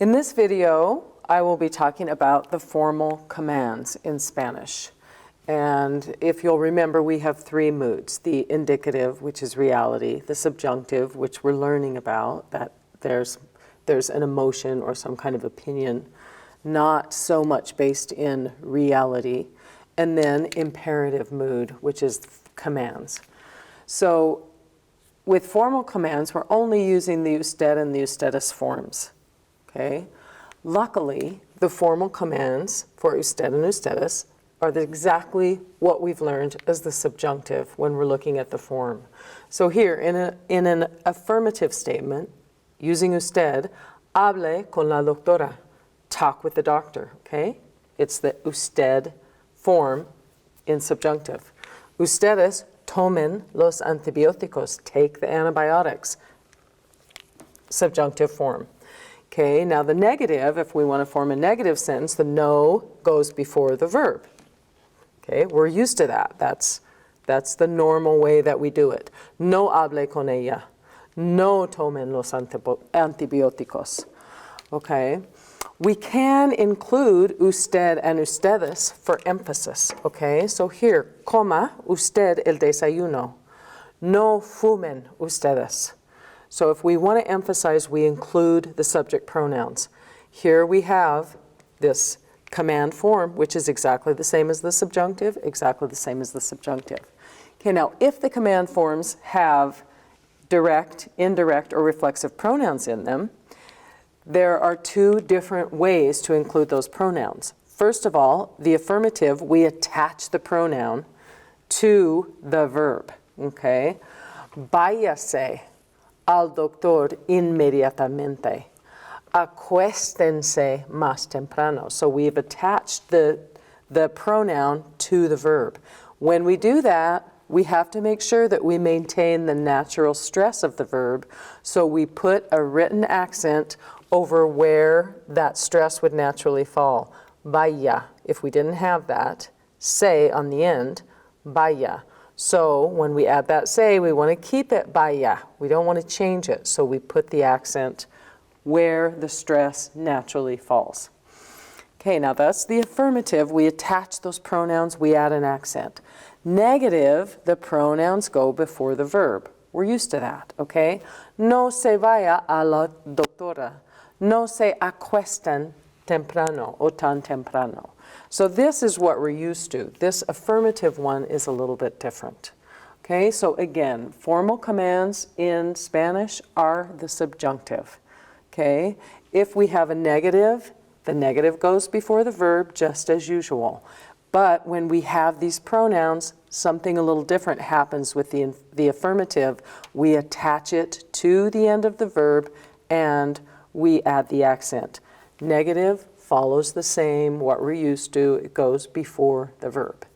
In this video, I will be talking about the formal commands in Spanish. And if you'll remember, we have three moods: the indicative, which is reality; the subjunctive, which we're learning about, that there's an emotion or some kind of opinion, not so much based in reality; and then imperative mood, which is commands. So with formal commands, we're only using the usted and the ustedes forms. Okay? Luckily, the formal commands for usted and ustedes are exactly what we've learned as the subjunctive when we're looking at the form. So here, in an affirmative statement, using usted, hable con la doctora, talk with the doctor, okay? It's the usted form in subjunctive. Ustedes tomen los antibióticos, take the antibiotics, subjunctive form. Okay, now the negative, if we want to form a negative sentence, the no goes before the verb. Okay, we're used to that. That's the normal way that we do it. No hable con ella. No tomen los antibióticos. Okay, we can include usted and ustedes for emphasis. Okay, so here, coma usted el desayuno. No fumen ustedes. So if we want to emphasize, we include the subject pronouns. Here we have this command form, which is exactly the same as the subjunctive, exactly the same as the subjunctive. Okay, now if the command forms have direct, indirect, or reflexive pronouns in them, there are two different ways to include those pronouns. First of all, the affirmative, we attach the pronoun to the verb. Okay? Váyase al doctor inmediatamente. Acuéstense más temprano. So we've attached the pronoun to the verb. When we do that, we have to make sure that we maintain the natural stress of the verb. So we put a written accent over where that stress would naturally fall. Vaya. If we didn't have that, se on the end, vaya. So when we add that se, we want to keep it vaya. We don't want to change it. So we put the accent where the stress naturally falls. Okay, now that's the affirmative. We attach those pronouns, we add an accent. Negative, the pronouns go before the verb. We're used to that, okay? No se vaya a la doctora. No se acuestan temprano o tan temprano. So this is what we're used to. This affirmative one is a little bit different. Okay, so again, formal commands in Spanish are the subjunctive. Okay, if we have a negative, the negative goes before the verb just as usual. But when we have these pronouns, something a little different happens with the affirmative. We attach it to the end of the verb and we add the accent. Negative follows the same, what we're used to, it goes before the verb.